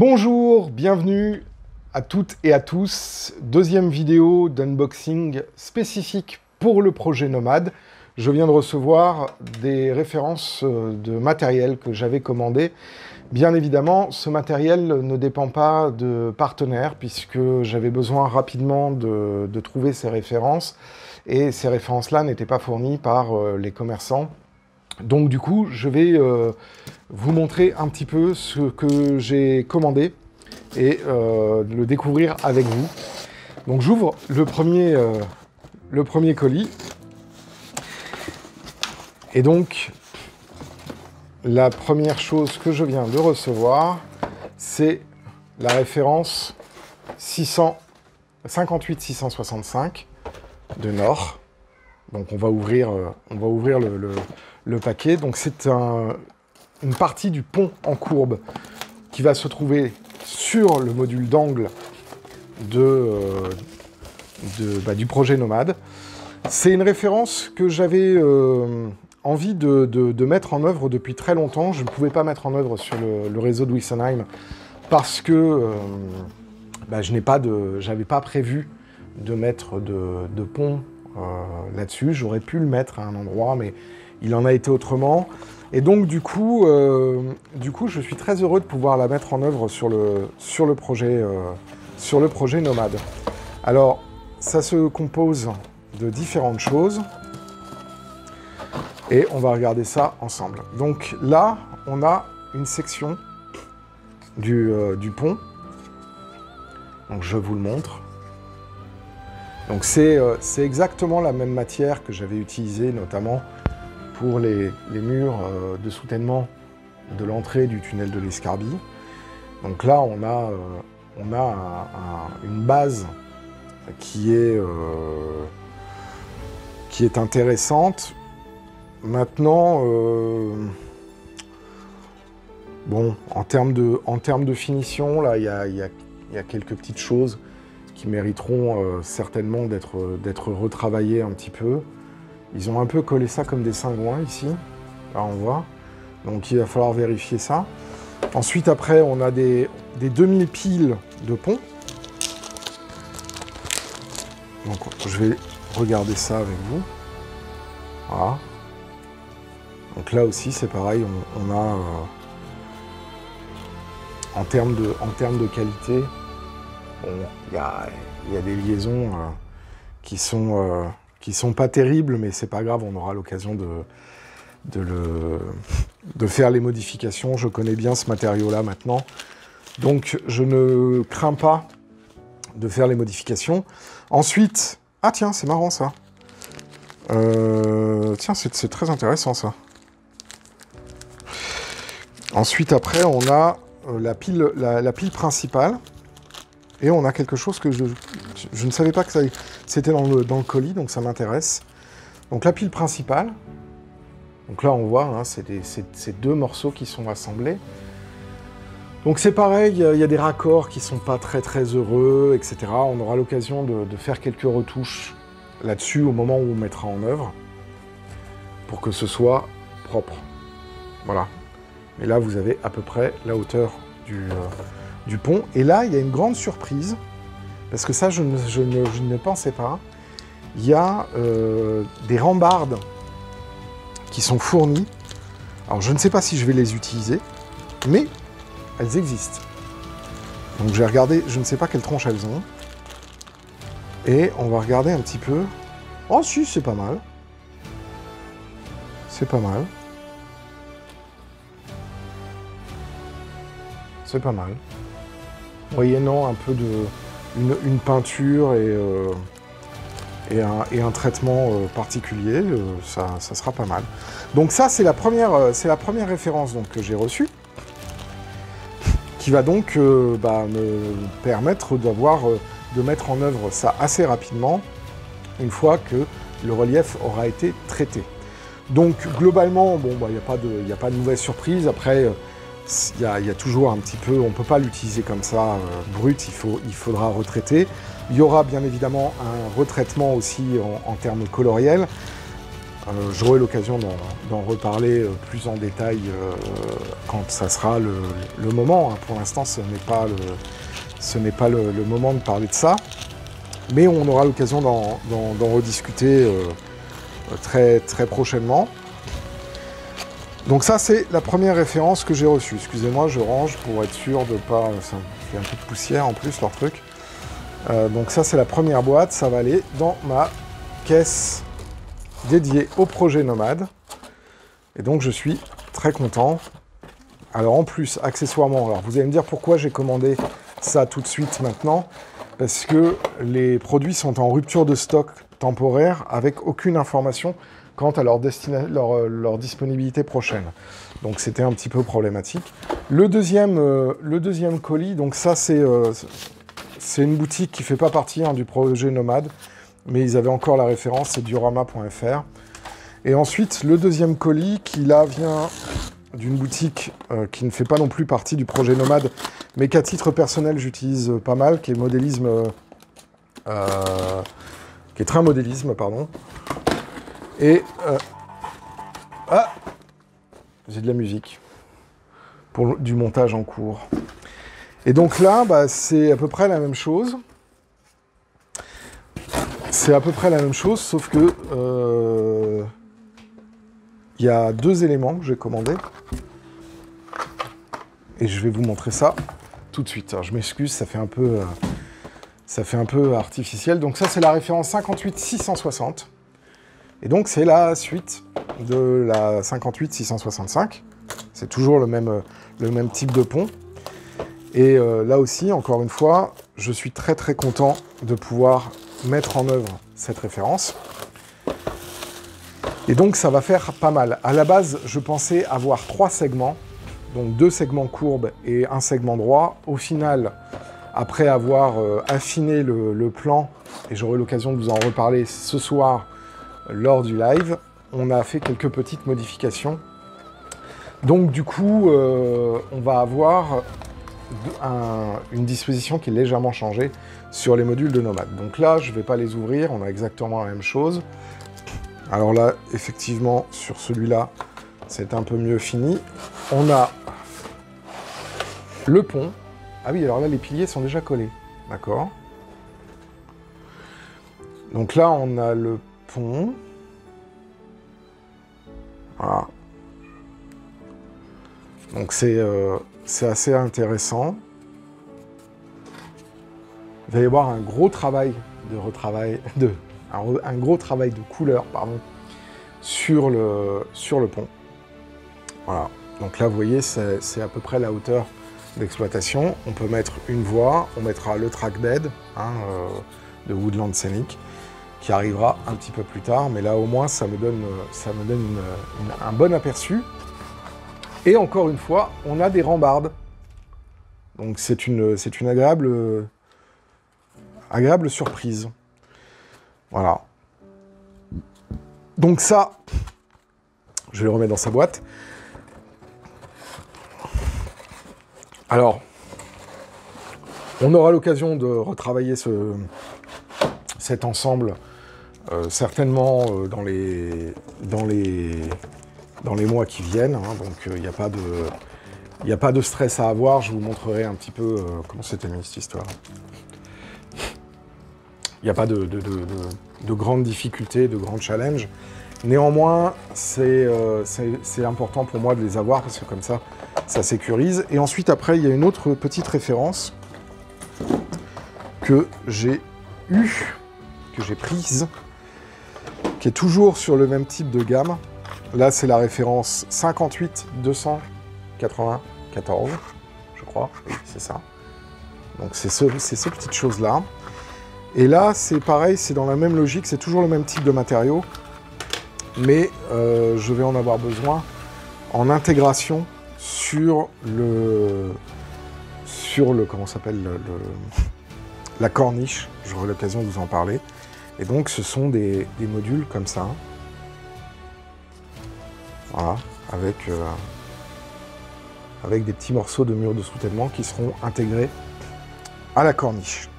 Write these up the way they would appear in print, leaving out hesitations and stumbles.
Bonjour, bienvenue à toutes et à tous. Deuxième vidéo d'unboxing spécifique pour le projet Nomade. Je viens de recevoir des références de matériel que j'avais commandé. Bien évidemment, ce matériel ne dépend pas de partenaires puisque j'avais besoin rapidement de trouver ces références et ces références-là n'étaient pas fournies par les commerçants. Donc du coup, je vais vous montrer un petit peu ce que j'ai commandé et le découvrir avec vous. Donc j'ouvre le premier colis. Et donc, la première chose que je viens de recevoir, c'est la référence 58-665 de Knorr. Donc on va ouvrir le paquet. Donc c'est une partie du pont en courbe qui va se trouver sur le module d'angle du projet Nomade. C'est une référence que j'avais envie de mettre en œuvre depuis très longtemps. Je ne pouvais pas mettre en œuvre sur le réseau de Wessenheim parce que je n'avais pas prévu de mettre de pont là-dessus. J'aurais pu le mettre à un endroit, mais il en a été autrement. Et donc, du coup, je suis très heureux de pouvoir la mettre en œuvre sur le projet Nomade. Alors, ça se compose de différentes choses. Et on va regarder ça ensemble. Donc là, on a une section du pont. Donc je vous le montre. Donc c'est exactement la même matière que j'avais utilisée notamment pour les murs de soutènement de l'entrée du tunnel de l'Escarbie. Donc là, on a une base qui est intéressante. Maintenant, bon, en termes de finition, là, il y a quelques petites choses qui mériteront certainement d'être retravaillées un petit peu. Ils ont un peu collé ça comme des cingouins ici, là on voit. Donc il va falloir vérifier ça. Ensuite, après, on a des 2000 piles de pont. Donc je vais regarder ça avec vous. Voilà. Donc là aussi, c'est pareil, on a, en termes de qualité, bon, il y a des liaisons qui sont pas terribles, mais c'est pas grave, on aura l'occasion de faire les modifications. Je connais bien ce matériau-là maintenant, donc je ne crains pas de faire les modifications. Ensuite, ah tiens, c'est marrant ça. Tiens, c'est très intéressant ça. Ensuite, après, on a la pile principale. Et on a quelque chose que je ne savais pas que c'était dans le colis, donc ça m'intéresse. Donc la pile principale. Donc là, on voit, hein, c'est deux morceaux qui sont assemblés. Donc c'est pareil, il y a des raccords qui ne sont pas très heureux, etc. On aura l'occasion de faire quelques retouches là-dessus au moment où on mettra en œuvre, pour que ce soit propre. Voilà. Et là, vous avez à peu près la hauteur du pont. Et là, il y a une grande surprise, parce que ça, je ne pensais pas. Il y a des rambardes qui sont fournies. Alors, je ne sais pas si je vais les utiliser, mais elles existent. Donc, je vais regarder, je ne sais pas quelle tronche elles ont. Et on va regarder un petit peu. Oh, si, c'est pas mal. C'est pas mal. C'est pas mal. Moyennant un peu une peinture et un traitement particulier, ça sera pas mal. Donc ça, c'est la première référence donc, que j'ai reçue, qui va donc me permettre de mettre en œuvre ça assez rapidement, une fois que le relief aura été traité. Donc globalement, bon, il n'y a pas de mauvaise surprise. Après, il y a toujours un petit peu, on ne peut pas l'utiliser comme ça, brut, il faudra retraiter. Il y aura bien évidemment un retraitement aussi en termes coloriels. J'aurai l'occasion d'en reparler plus en détail quand ça sera le moment. Hein. Pour l'instant, ce n'est pas le moment de parler de ça. Mais on aura l'occasion d'en rediscuter très, très prochainement. Donc ça, c'est la première référence que j'ai reçue. Excusez-moi, je range pour être sûr de pas... Ça fait un peu de poussière en plus, leur truc. Donc ça, c'est la première boîte. Ça va aller dans ma caisse dédiée au projet Nomade. Et donc, je suis très content. Alors en plus, accessoirement, alors vous allez me dire pourquoi j'ai commandé ça tout de suite maintenant. Parce que les produits sont en rupture de stock temporaire avec aucune information quant à leur disponibilité prochaine. Donc c'était un petit peu problématique. Le deuxième colis, donc ça c'est une boutique qui ne fait pas partie du projet Nomade, mais ils avaient encore la référence, c'est diorama.fr. Et ensuite, le deuxième colis qui là vient d'une boutique qui ne fait pas non plus partie du projet Nomade, mais qu'à titre personnel j'utilise pas mal, qui est modélisme, qui est Train Modélisme, pardon. Et ah, j'ai de la musique pour du montage en cours. Et donc là, bah, c'est à peu près la même chose. C'est à peu près la même chose, sauf que il y a deux éléments que j'ai commandés. Et je vais vous montrer ça tout de suite. Alors, je m'excuse, ça fait un peu artificiel. Donc ça, c'est la référence 58660. Et donc, c'est la suite de la 58665. C'est toujours le même type de pont. Et là aussi, encore une fois, je suis très très content de pouvoir mettre en œuvre cette référence. Et donc, ça va faire pas mal. À la base, je pensais avoir 3 segments, donc 2 segments courbes et 1 segment droit. Au final, après avoir affiné le plan, et j'aurai l'occasion de vous en reparler ce soir lors du live, on a fait quelques petites modifications. Donc du coup, on va avoir une disposition qui est légèrement changée sur les modules de Nomade. Donc là, je ne vais pas les ouvrir, on a exactement la même chose. Alors là, effectivement, sur celui-là, c'est un peu mieux fini. On a le pont. Ah oui, alors là, les piliers sont déjà collés. D'accord. Donc là, on a le pont. Voilà. Donc c'est assez intéressant. Il va y avoir un gros travail un gros travail de couleur, pardon, sur le pont. Voilà. Donc là, vous voyez, c'est à peu près la hauteur d'exploitation. On peut mettre une voie, on mettra le trackbed de Woodland Scenic, qui arrivera un petit peu plus tard, mais là au moins ça me donne un bon aperçu. Et encore une fois, on a des rambardes. Donc c'est une agréable surprise. Voilà. Donc ça, je vais le remettre dans sa boîte. Alors, on aura l'occasion de retravailler cet ensemble certainement dans les mois qui viennent. Hein, donc il n'y a pas de stress à avoir. Je vous montrerai un petit peu comment c'était mis cette histoire. Il n'y a pas de grandes difficultés, de grands challenges. Néanmoins, c'est important pour moi de les avoir parce que comme ça, ça sécurise. Et ensuite, après, il y a une autre petite référence que j'ai prise, qui est toujours sur le même type de gamme. Là, c'est la référence 58-294, je crois. Oui, c'est ça. Donc, c'est ces petites choses-là. Et là, c'est pareil, c'est dans la même logique, c'est toujours le même type de matériau, mais je vais en avoir besoin en intégration sur comment s'appelle, la corniche. J'aurai l'occasion de vous en parler. Et donc, ce sont des modules comme ça. Voilà, avec des petits morceaux de mur de soutènement qui seront intégrés à la corniche.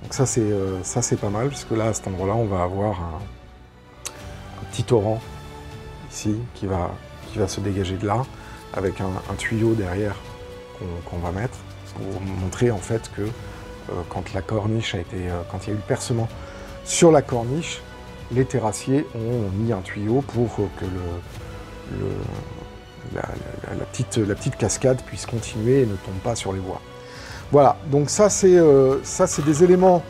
Donc ça c'est pas mal, puisque là, à cet endroit-là, on va avoir un petit torrent ici, qui va se dégager de là, avec un tuyau derrière qu'on va mettre, pour montrer en fait que quand la corniche a été, quand il y a eu le percement sur la corniche, les terrassiers ont mis un tuyau pour que la petite cascade puisse continuer et ne tombe pas sur les voies. Voilà, donc ça c'est des éléments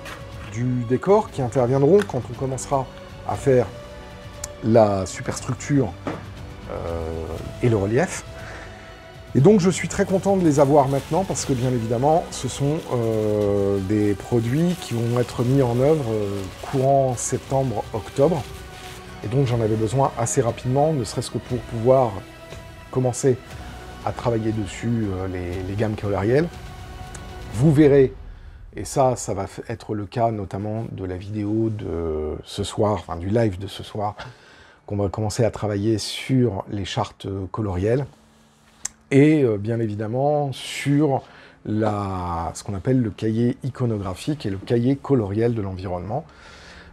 du décor qui interviendront quand on commencera à faire la superstructure et le relief. Et donc je suis très content de les avoir maintenant parce que bien évidemment ce sont des produits qui vont être mis en œuvre courant septembre-octobre. Et donc j'en avais besoin assez rapidement, ne serait-ce que pour pouvoir commencer à travailler dessus les gammes colorielles. Vous verrez, et ça va être le cas notamment de la vidéo de ce soir, enfin du live de ce soir, qu'on va commencer à travailler sur les chartes colorielles. Et bien évidemment sur ce qu'on appelle le cahier iconographique et le cahier coloriel de l'environnement.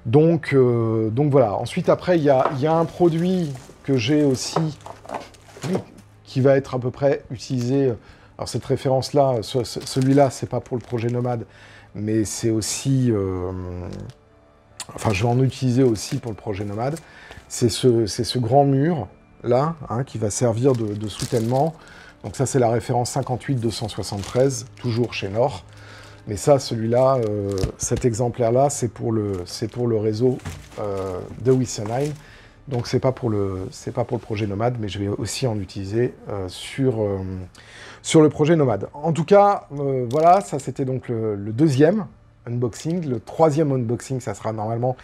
Donc voilà. Ensuite, après, il y a un produit que j'ai aussi, qui va être à peu près utilisé. Alors cette référence-là, celui-là, c'est pas pour le projet Nomade, mais c'est aussi... enfin, je vais en utiliser aussi pour le projet Nomade. C'est ce grand mur, là, hein, qui va servir de soutènement. Donc ça, c'est la référence 58-273, toujours chez Nord. Mais ça, celui-là, cet exemplaire-là, c'est pour le réseau de Wessenheim. Donc c'est pas pour le projet Nomade, mais je vais aussi en utiliser sur le projet Nomade. En tout cas, voilà, ça c'était donc le deuxième unboxing. Le troisième unboxing, ça sera normalement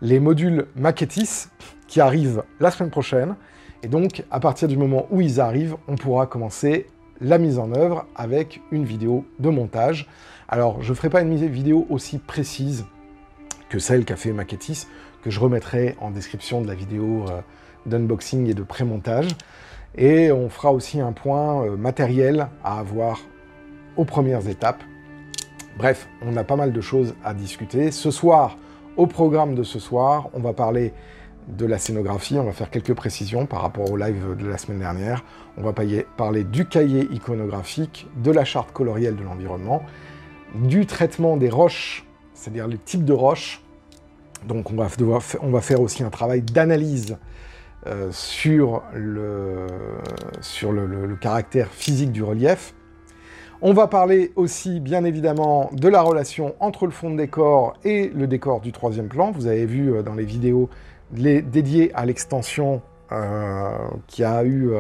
les modules Maquettis qui arrivent la semaine prochaine. Et donc, à partir du moment où ils arrivent, on pourra commencer la mise en œuvre avec une vidéo de montage. Alors, je ne ferai pas une vidéo aussi précise que celle qu'a fait Maquettis, que je remettrai en description de la vidéo d'unboxing et de pré-montage. Et on fera aussi un point matériel à avoir aux premières étapes. Bref, on a pas mal de choses à discuter. Ce soir, au programme de ce soir, on va parler de la scénographie, on va faire quelques précisions par rapport au live de la semaine dernière. On va parler du cahier iconographique, de la charte colorielle de l'environnement, du traitement des roches, c'est-à-dire les types de roches. Donc on va faire aussi un travail d'analyse sur le caractère physique du relief. On va parler aussi, bien évidemment, de la relation entre le fond de décor et le décor du troisième plan. Vous avez vu dans les vidéos dédiées à l'extension qui a eu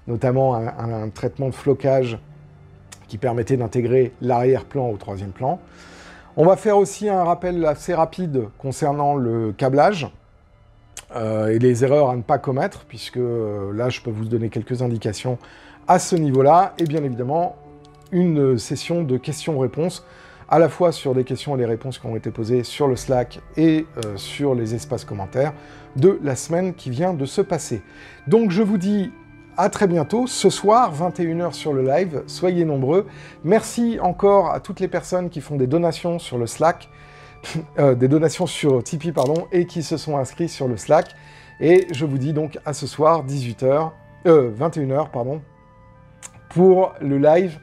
notamment un traitement de flocage qui permettait d'intégrer l'arrière-plan au troisième plan. On va faire aussi un rappel assez rapide concernant le câblage et les erreurs à ne pas commettre, puisque là, je peux vous donner quelques indications à ce niveau-là. Et bien évidemment, une session de questions-réponses, à la fois sur des questions et des réponses qui ont été posées sur le Slack et sur les espaces commentaires de la semaine qui vient de se passer. Donc je vous dis à très bientôt, ce soir, 21 h sur le live, soyez nombreux. Merci encore à toutes les personnes qui font des donations sur le Slack, des donations sur Tipeee, pardon, et qui se sont inscrits sur le Slack. Et je vous dis donc à ce soir, 21 h, pardon, pour le live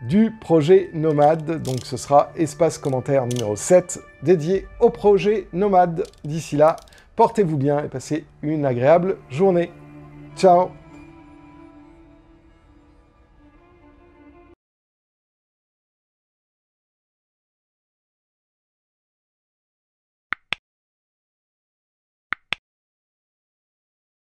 du projet Nomade. Donc ce sera espace commentaire numéro 7 dédié au projet Nomade. D'ici là, portez-vous bien et passez une agréable journée. Ciao!